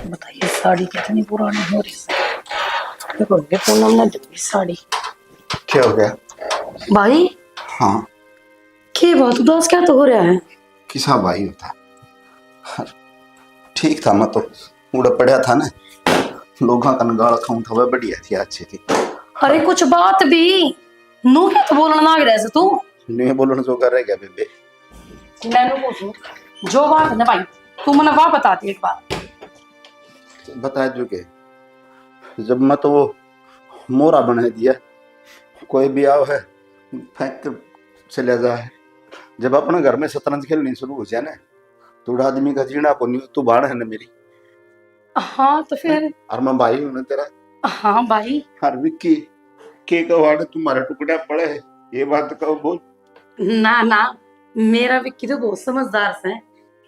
बताइए साड़ी कितनी पुरानी हो रही है। देखो ये पूनम ने दी साड़ी। क्या हो गया? भाई हाँ, क्या बहुत उदास क्या तो हो रहा है। किसा भाई होता? ठीक था, मैं तो उड़ा पड़ा था ना, लोगों का गाल खाऊं था, वह बढ़िया थी, अच्छी थी। अरे कुछ बात भी नू क्या तो बोलना ना रहे से तू। नहीं बोलने जो कर रहे क्या बेबे? मैंने पूछू जो बात है ना भाई, तू मैंने वाह बताती एक बार। बता जो के जब मैं तो वो मोरा बना दिया, कोई भी आओ है फेंक कर चले जाए। जब अपने घर में शतरंज खेलनी शुरू हो जाए ना, तो उड़ा आदमी का जीना को नहीं, तू बाढ़ है ना मेरी। हाँ तो फिर और मैं भाई हूं ना तेरा। हाँ भाई। हर विक्की के कवाड़ तुम्हारे टुकड़ा पड़े है, ये बात कहो बोल। ना ना, मेरा विक्की तो बहुत समझदार से है,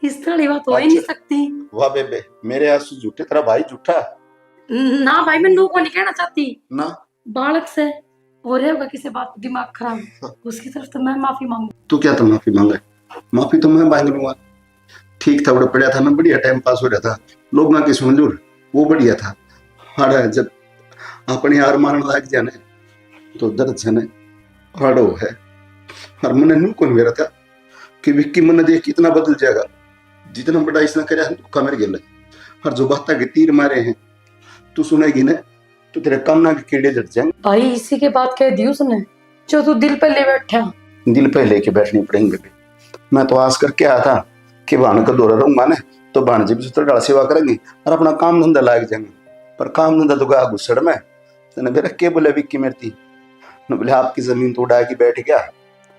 इस तरह की बात हो ही नहीं अच्छा, सकती। वाह बेबे, मेरे आंसू झूठे, तेरा भाई झूठा ना भाई, मैं नू को नहीं कहना चाहती। ना। बालक से हो रहा होगा किसी बात का दिमाग खराब, उसकी तरफ तो मैं माफी मांगू। तू क्या तो माफी मांगा? माफी तो मैं मांग लूंगा। ठीक था, उड़ा पड़ा था ना, बढ़िया टाइम पास हो रहा था, लोग ना की सुन लूर, वो बढ़िया था। हाड़ा जब अपने हार मारने लग जाने तो दर्द जने हाड़ो है। और मैंने नू कौन मेरा था कि विक्की मन देख कितना बदल जाएगा, जितना बड़ा इसने करा है मेरे गेल। और जो बात के तीर मारे हैं तू सुनेगी ना, तो तेरे कामना के कीड़े जड़ जाएंगे। भाई इसी के बात कह दी उसने जो तू दिल पे ले बैठा। दिल पे लेके बैठनी पड़ेंगे बेबी। मैं तो आस करके आया था कि भान का दौरा रहूंगा ना, तो भाणजी भी सुतर डाल सेवा करेंगे और अपना काम धंधा लाग जाएंगे। पर काम धंधा तो गया घुसड़ में। तने मेरा के बोले विक्की मेरी न बोले आपकी जमीन तो उड़ा के बैठ गया,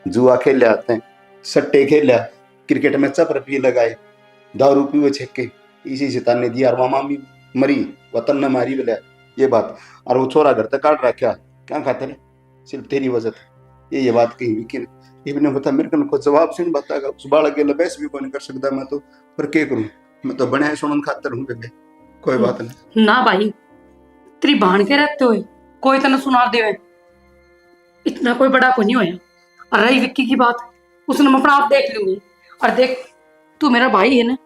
जुआ खेल ले आते हैं, सट्टे खेल लिया, क्रिकेट में चपर पी लगाए, दारू पी हुए छक्के, इसी से ताने दिया। और मामा भी मरी, वतन न मारी बोले ये बात। और वो छोरा घर तक काट रखा, क्या खाते रहे सिर्फ तेरी वजह से। ये बात कही विक्की ने। ये भी नहीं बता मेरे को जवाब से नहीं बताएगा, उस बालक के लबैस भी कोई नहीं कर सकता मैं तो। पर क्या करूं, मैं तो बने सुनन खातर हूं बेबे, कोई बात नहीं। ना भाई, तेरी भान के रहते हुए कोई तना सुना देवे, इतना कोई बड़ा को नहीं होया। और रही विक्की की बात, उसने मैं अपना आप देख लूंगी। और देख तू मेरा भाई है ना,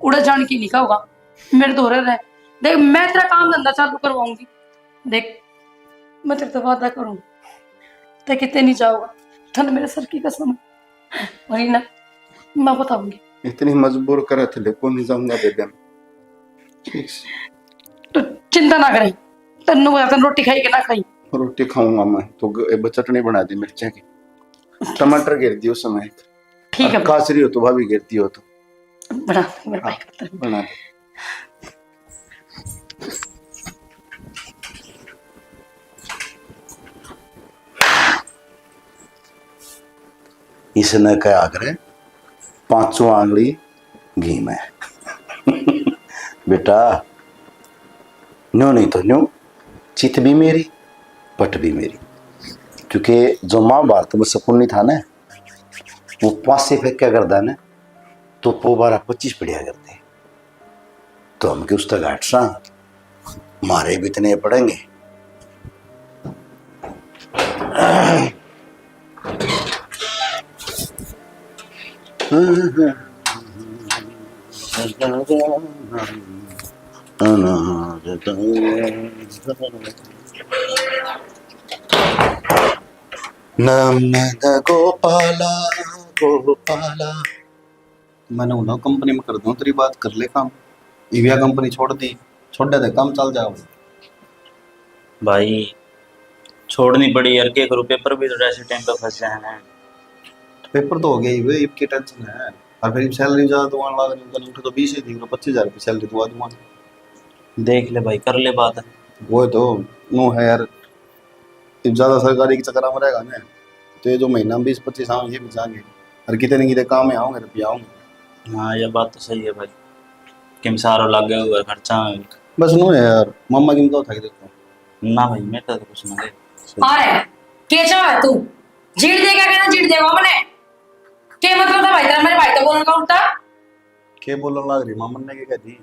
उड़ा जाने की निकाह होगा मेरे तो रहे। देख मैं तेरा काम धंधा चालू करवाऊंगी। देख मैं तेरे तो वादा करूँ, ते कितने नहीं जाओगा, थन मेरे सर की कसम। वही ना, मैं बताऊंगी। इतनी मजबूर करे थे लेको नहीं जाऊंगा बेबे मैं। ठीक से तो चिंता ना करें, तन्नू बता तन रोटी खाई कि ना खाई। रोटी खाऊंगा मैं तो चटनी बना दी मिर्चा की, टमाटर गिर दियो समय, ठीक है कासरी हो तो भाभी गिरती हो तो बना मेरे भाई का बना दे। इसने क्या करे पांचों आंगली घी में बेटा, न्यू नहीं तो न्यू, चित भी मेरी पट भी मेरी। क्योंकि जो महाभारत में शकुनी था ना, वो 5 से फेंक क्या करता है ना, तो वो 12-25 बढ़िया करते। तो हम के उसका घाट सा मारे भी इतने पड़ेंगे। नमद गोपाला गोपाला। मैंने उन्हें कंपनी में कर दूं, तेरी बात कर ले काम। ईविया कंपनी छोड़ दी, छोड़ दे काम चल जाओ भाई। छोड़नी पड़ी यार, क्या करूँ, पेपर भी तो ऐसे टाइम पे फंस जाए ना। पेपर तो हो गया ही, वे की टेंशन है। और फिर सैलरी ज्यादा दुकान लगा रही हूं, तो 20 ही दी, 25,000 रुपये सैलरी दुआ दूंगा। देख ले भाई, कर ले बात। वो तो नो है यार, ज्यादा सरकारी के चक्कर में रहेगा ना, तो ये जो महीना 20-25 आऊंगे ये भी जाएंगे। और कितने कितने काम में आओगे रुपया आऊंगे। हाँ ये बात तो सही है भाई, किम सारो लग गया हुआ खर्चा। बस नो है यार, मम्मा की तो थक देखो ना भाई, मैं तो कुछ ना दे। अरे कैसा है तू, जीड़ देगा क्या ना जीड़ देगा मैंने, क्या मतलब था भाई तेरा मेरे भाई तो बोलने का उल्टा। के बोलने लग रही मामन ने, क्या दी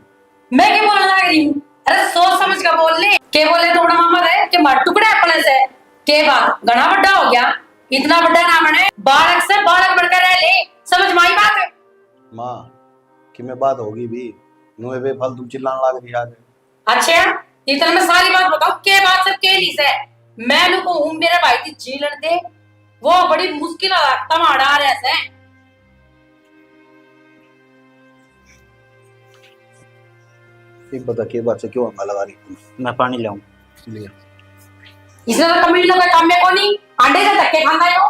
मैं क्या बोलने लग रही हूँ, अरे सोच समझ कर बोल ले। के बोले थोड़ा मामा है कि मर टुकड़े अपने से, के बात घना बड़ा हो गया, इतना बड़ा ना बने, बालक से बालक बनकर रह ले, समझ माई बात है। माँ कि मैं बात होगी भी, नुए बेफालतू चिल्लाने लग रही यार। अच्छा इतना मैं सारी बात बताऊं के बात सब के ली से मैं नु को हूं मेरे भाई की जीलन दे वो बड़ी मुश्किल तमाड़ा रहे से एक बता के बात से क्यों हंगा लगा रही तुम? मैं पानी लाऊं? लिया। इसने तो कमीज लगा काम में कोनी अंडे से धक्के खाता है वो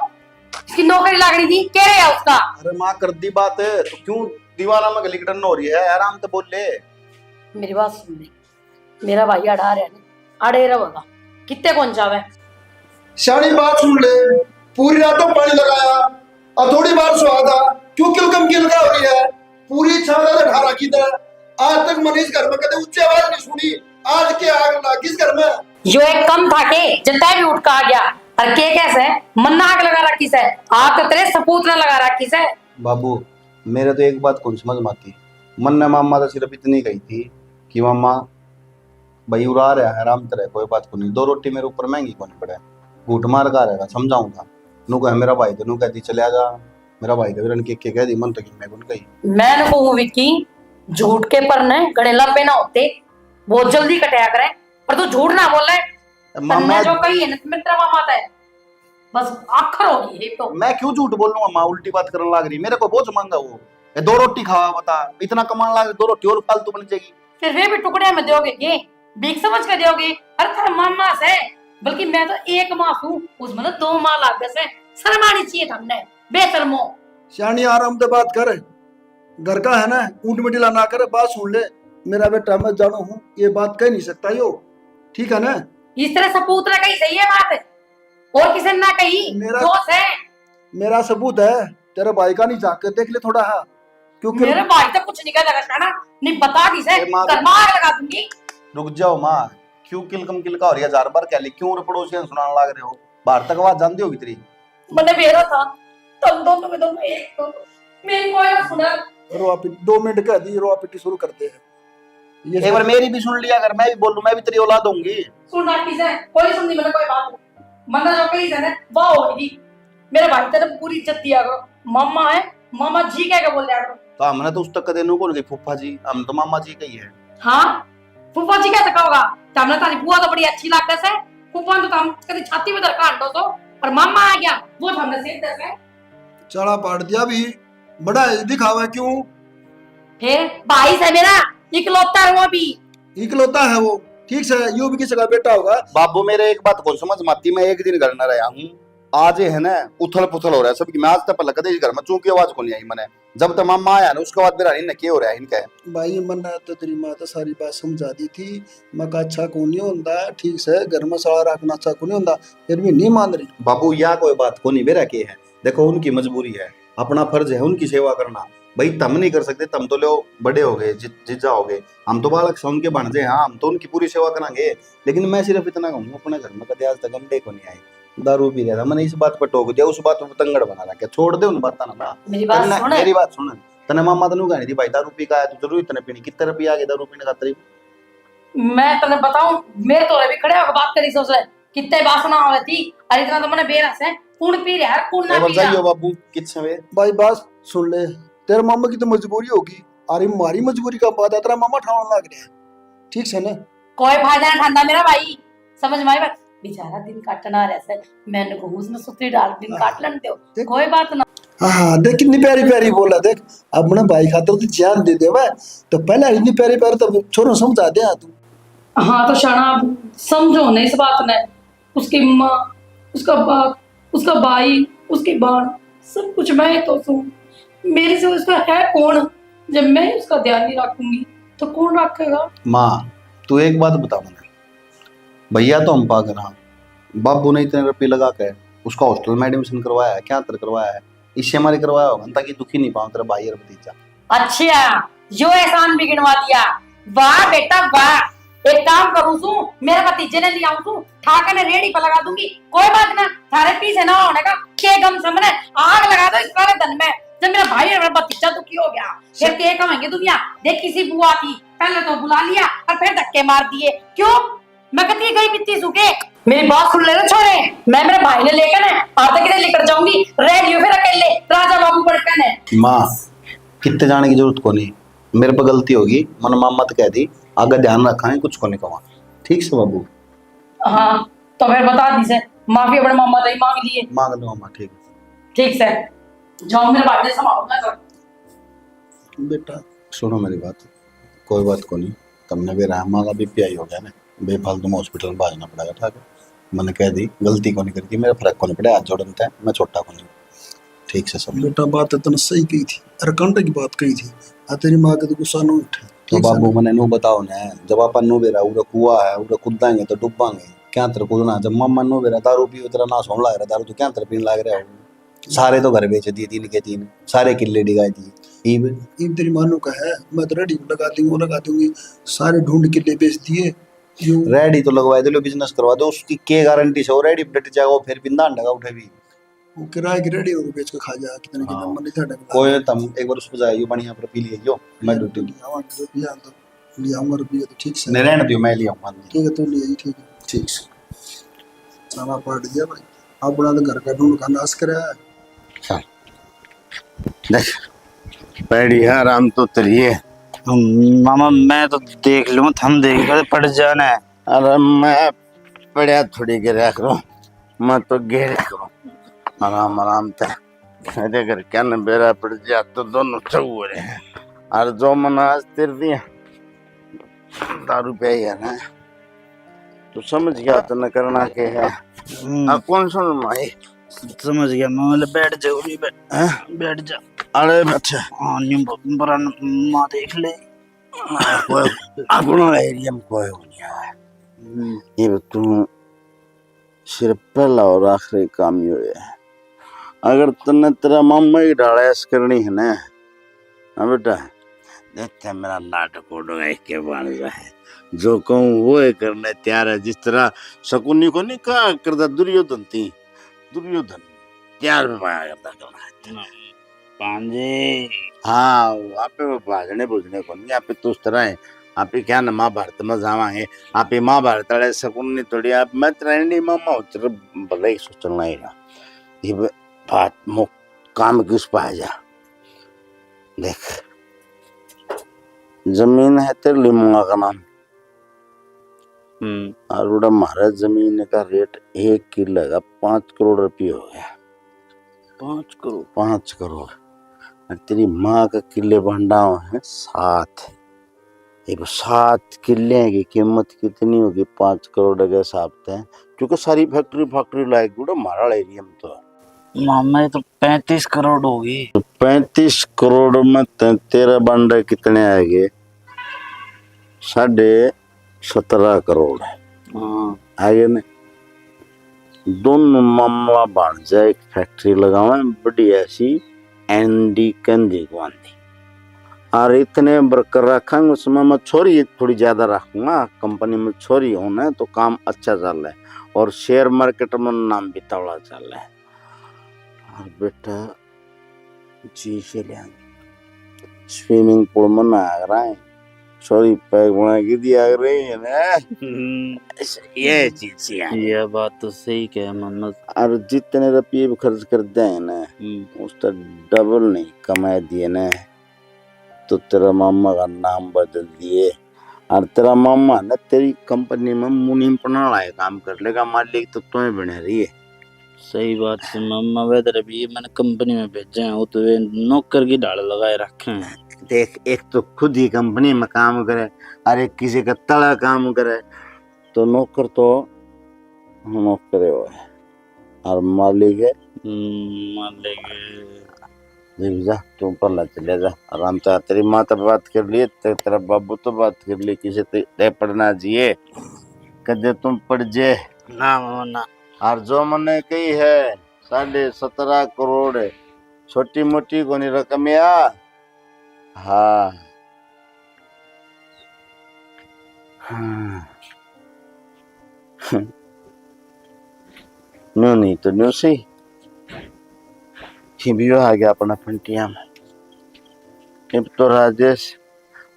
इसकी नौकरी लग रही थी कह रहे उसका। अरे माँ कर दी बात तो क्यों दीवाना में गली कटन हो रही है? आराम से बोल ले। मेरी बात सुन ले मेरा भाई अड़ा रहा है अड़े रहेगा कितने कौन जावे। शानी बात सुन ले, पूरी रात तो पानी लगाया और थोड़ी बार सुहा था, क्यों किलकम किलका हो रही है? पूरी छाता से ढा रखी था, आज तक मनीष घर में कदे ऊंची आवाज नहीं सुनी, आज के आग लगा किस घर में? यो एक कम था के जनता भी उठ का आ गया और के कैसे मन आग लगा रखी से आग तो तेरे सपूत ने लगा रखी से। बाबू मेरे तो एक बात कौन समझ में आती, मन ने मामा तो सिर्फ इतनी कही थी कि मामा भाई उड़ा रहा है आराम तरह कोई बात को नहीं, 2 रोटी मेरे ऊपर महंगी कौन पड़े, घूट मार का रहेगा समझाऊंगा। नु कह मेरा भाई तो नु कहती चले आ जा, मेरा भाई तो रन के कह दी मन तो कि मैं कौन कही। मैं न कहूं विक्की झूठ के पर न गड़ेला पे ना होते बहुत जल्दी कटाया करे पर तू झूठ ना बोल रहे मामा जो कही है ना मित्र मामा है बस आखर होगी ये तो। मैं क्यों झूठ बोलूंगा? माँ उल्टी बात करने लग रही, मेरे को बहुत मांगा वो 2 रोटी खावा बता, इतना कमाने लग 2 रोटी और फालतू बन जाएगी। फिर वे भी टुकड़े में दोगे ये बीक समझ कर दोगे। अरे तेरा मामा है बल्कि मैं तो एक माँ हूँ उसमें तो 2 माँ लाग से शर्म आनी चाहिए हमने बेशर्मो। शानी आराम से बात कर, घर का है ना, ऊंट मिटिला ना करे, बात सुन ले। मेरा बेटा मैं जानू हूँ, ये बात कह नहीं सकता यो, ठीक है ना? इस तरह सपूत ने कही सही है बात और किसी ने ना कही दोस्त है। मेरा सबूत है, तेरे भाई का नहीं जाके देख ले थोड़ा। हाँ क्योंकि मेरे भाई तो कुछ नहीं कर लगा ना नहीं बता दी से मार लगा दूंगी। रुक जाओ माँ, क्यों किलकम किलका हो रही है? 1000 बार कह ली, क्यों पड़ोसियों सुनाने लग रहे हो? बाहर तक आवाज जानती होगी तेरी। मैंने बेरा था तुम दोनों में दोनों एक तो मेरी कोई ना सुना। रोआ पिटी 2 मिनट कह दी, रोआ पिटी शुरू करते हैं। ये एक बार मेरी भी सुन लिया, अगर मैं भी बोलूं मैं भी तेरी औलाद होंगी। सुन रखी से कोई सुननी मैंने कोई बात मना जो कही से ना वाह होगी मेरे भाई तेरे पूरी इज्जत दिया करो। मामा है मामा जी कह के बोल दिया करो। तो हमने तो उस तक कदे नु बोल गई फूफा जी, हम तो मामा जी कही है। हाँ फूफा जी कैसे कहोगा? हमने तारी बुआ तो बड़ी अच्छी लगता है, फूफा तो हम कभी छाती में दरकार दो तो और मामा आ गया वो तो हमने सेठ दस है। चढ़ा पाट दिया भी, बड़ा दिखावा क्यों? फिर भाई से मेरा इकलौता है वो भी इकलौता है वो, ठीक से यू भी किसी का बेटा होगा। बाबू मेरे एक बात को समझ में आती, मैं एक दिन घर न रहा हूँ, आज है ना उथल पुथल हो रहा है सबकी। मैं आज तक पहले कदे घर में चूंकि आवाज को नहीं आई मैंने, जब तक मामा आया ना उसके बाद मेरा इन क्या हो रहा है इनका। भाई मन तो तेरी माँ तो सारी बात समझा दी थी, मैं का अच्छा को नहीं होता, ठीक से घर में सारा रखना अच्छा को नहीं होता, फिर भी नहीं मान रही। बाबू या कोई बात को नहीं बेरा के है, देखो उनकी मजबूरी है, अपना फर्ज है उनकी सेवा करना। भाई तम नहीं कर सकते, तम तो लो बड़े हो गए, जीजा हो गए, हम तो बालक से उनके बन जाए, हाँ हम तो उनकी पूरी सेवा करेंगे। लेकिन मैं सिर्फ इतना कहूँ अपने घर में कदे आज तक अंडे को नहीं आई, दारू पी रहा था, मैंने इस बात पर टोक दिया, उस बात पर पतंगड़ बना रखा, छोड़ दे उन बात ना। मेरी बात सुन तने मामा तनु कहनी थी भाई दारू पी का आया तो जरूर इतने पीनी, कितने रुपये आगे दारू पीने खातिर? मैं तने बताऊं मेरे तो अभी खड़े होकर बात करी सोच रहे कितने बासना आवे थी और इतना तो मैंने बेरस है कौन पी रहा है कौन ना पी रहा है। बाबू कितने वे भाई बात सुन ले, तेरे मामा की तो मजबूरी होगी, अरे हमारी मजबूरी का बात है, तेरा मामा ठावन लग रहा है, ठीक से ना? कोई फायदा नहीं ठंडा मेरा भाई समझ में आई बेचारा दिन काटना रहता है मैंने को उसमें सुतरी डाल दिन काट लेने दो कोई बात ना। हाँ देख कितनी प्यारी प्यारी बोला, देख अपने भाई खातर तो जान दे दे तो पहले इतनी प्यारी प्यारी तो छोरो समझा दे तू। हाँ तो शाना समझो ना इस बात ने, उसकी माँ उसका बाप उसका भाई उसकी बहन सब कुछ मैं ही तो सुन, मेरे से उसका है कौन? जब मैं उसका ध्यान नहीं रखूंगी तो कौन रखेगा? माँ तू एक बात बता मुझे, भैया तो हम पागल हाँ, बाबू ने इतने रुपये लगा के उसका हॉस्टल में एडमिशन करवाया है, क्या करवाया है, इससे हमारे करवाया होगा ताकि दुखी नहीं पाऊं तेरा भाई और भतीजा। अच्छा जो एहसान भी गिनवा दिया, वाह बेटा वाह। एक काम करूं सू मेरे भतीजे ने लिया हूं ठाकर ने रेडी पर लगा दूंगी, कोई बात ना थारे पीछे ना होने का के गम सामने आग लगा दो इस सारे धन में। जब मेरा भाई और मेरा भतीजा दुखी हो गया फिर के कमाएंगे दुनिया। देख किसी बुआ थी पहले तो बुला लिया और फिर धक्के मार दिए, क्यों? मैं कती गई बित्ती सूखे। मेरी बात सुन ले ना छोरे, मैं मेरे भाई ने लेकर ना आधा किधर लेकर जाऊंगी, रह लियो फिर अकेले राजा बाबू बड़का ने। माँ कितने जाने की जरूरत को नहीं, मेरे पर गलती होगी, मन मामा तो कह दी, आगे ध्यान रखा है, कुछ को नहीं कहा। ठीक से बाबू, हाँ तो फिर बता दी से, माफी अपने मामा से ही मांग लिए। मांग लो मामा, ठीक है। ठीक से जाओ, मेरे भाई ने संभालो ना कर। बेटा सुनो मेरी बात, कोई बात को नहीं, तुमने भी रहा माँ का बीपीआई हो गया ना, बेफालतू में हॉस्पिटल में भागना पड़ेगा। ठीक है, मैंने कह दी, गलती को नहीं करी थी, मेरा फर्क को नहीं पड़ा, हाथ जोड़ता है, मैं छोटा को नहीं। ठीक से सब बेटा बात इतना सही कही थी, अरे कंटे की बात कही थी, आ तेरी माँ के तो गुस्सा न उठे। तो ठीक से बाबू मैंने नू बताओ ना, जब अपन नो बेरा उरा कुआ है, उरा कूदांगे तो डूबांगे, क्या तेरे कूदना, जब मम्मा नो बेरा दारू पी तेरा नाश होने लग रहा, दारू तो क्या तेरे पीने लग रहा है। सारे तो घर बेच दिए, तीन के तीन सारे किले डिगाए दिए। ईब इन तेरी मानो का है, मैं तो रेडी लगा दूंगी, वो लगा दूंगी, सारे ढूंढ के ले बेच दिए। यूं रेडी तो लगवा दो, बिजनेस करवा दो, उसकी क्या गारंटी से वो रेडी डट जाएगा, वो फिर बिंदा अंडा उठे भी। वो किराए की रेडी होकर बेच के खा जा, कितने की हाँ। नंबर नहीं था डंग कोई तुम एक बार उसको जाइयो बढ़िया पर पी लिए जो, मैं ड्यूटी लिया तो लिया आऊंगा रुपये तो ठीक से। नहीं रहने दियो, मैं ले आऊंगा। ठीक है तू ले आई, ठीक है ठीक से सारा पाट दिया भाई, अपना तो घर का ढूंढ का नाश कराया है। चल देख पैड़ी है, आराम तो तरिए। मामा मैं तो देख लूँ, हम देख कर पड़ जाना है। अरे मैं पढ़िया थोड़ी गिरा करो, मैं तो गिर करो आराम आराम से। मेरे घर क्या न बेरा पड़ जा तो दोनों चौ हो रहे हैं। और जो मन आज तिर दिया दारू पे ही है ना, तो समझ गया तो न करना के है। कौन सुन माई, समझ गया मामा, बैठ जाओ, बैठ जा। अरे अच्छा हाँ न्यू बरा माँ देख ले। अपना एरिया में कोई हो नहीं है। ये तू सिर्फ पहला और आखिरी काम ही है, अगर तन्ने तेरा मामा ही डालैस करनी है ना, हाँ बेटा देखते मेरा नाटक उड़ेगा के बन है, जो कहूँ वो है करने तैयार है। जिस तरह शकुनी को नहीं कहा करता दुर्योधन थी, दुर्योधन तैयार में पाया करता करना है। पांजे हाँ आप भाजने बुझने को नहीं, आप तो उस तरह है। आप क्या न महाभारत में जावांगे, आप महाभारत वाले शकुनी थोड़ी, आप मैं ट्रेंडी मामा हो तेरे भले ही सोचना ही ना। ये बात मुक काम किस पाया जा, देख जमीन है तेरे लिमुआ का नाम, और उड़ा महाराज जमीन का रेट 1 किलो का 5 करोड़ रुपये हो गया। 5 करोड़ और तेरी माँ का किले भंडाओ है 7। एक 7 किले की कीमत कितनी होगी 5 करोड़ के हिसाब से, क्योंकि सारी फैक्ट्री लायक गुड़ा मारा एरिया में तो मामा ये तो 35 करोड़ होगी। तो 35 करोड़ में तेरा बंडे कितने आएंगे, 17.5 करोड़ आगे ने। दोनों मामला बढ़ जाए, एक फैक्ट्री लगावे बढ़िया सी एंडी कंदी गुआंदी, और इतने वर्कर रखेंगे उसमें मैं छोरी थोड़ी ज्यादा रखूंगा, कंपनी में छोरी होना तो काम अच्छा चल रहा है, और शेयर मार्केट में नाम भी तगड़ा चल रहा है। और बेटा जी से ले स्विमिंग पूल में ना आ रहा है, छोरी पैक बना के दिया रही है ना, ये चीज ये बात तो सही कह मामा। और जितने रुपये भी खर्च कर दें ना, उसका डबल नहीं कमा दिए ना, तो तेरा मामा का नाम बदल दिए, और तेरा मामा ना तेरी कंपनी में मुनीम पना लाए काम कर लेगा, मालिक तो तुम्हें बने रही है। सही बात है मामा, वेदर अभी मैंने कंपनी में भेजे हैं, वो तो वे नौकर की डाल लगाए रखे हैं। देख एक तो खुद ही कंपनी में काम करे, और एक किसी का तला काम करे, तो नौकर तो नौकर हो है, और मालिक है मालिक। जा तुम पहला चले जा आराम से। तेरी माँ तो बात कर लिए, तेरा बाबू तो बात कर लिए, किसी तो पढ़ना चाहिए कदे तुम पढ़ जे ना मामा ना। और जो मैंने कही है 17.5 करोड़ है, छोटी मोटी कोनी रकम या। हाँ न्यू नहीं तो न्यू सही भी आ गया अपना फंटिया में। अब तो राजेश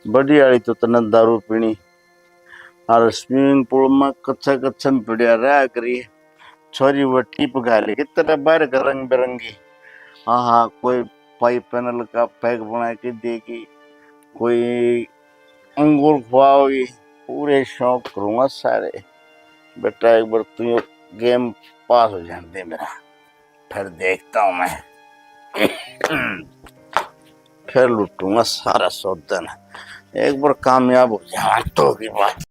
बड़ी आड़ी तो तना दारू पीनी, और स्विमिंग पूल में कच्चा कच्चा में पड़िया रहा करिए, छोरी वो टिप गाले कितना बाहर का रंग बिरंगी। हाँ हाँ कोई पाइप पैनल का पैक बना के देगी, कोई अंगूर खुआओगी, पूरे शौक करूंगा सारे। बेटा एक बार तू गेम पास हो जाने दे मेरा, फिर देखता हूँ मैं। फिर लूटूंगा सारा सौदा ना, एक बार कामयाब हो जाए तो की बात।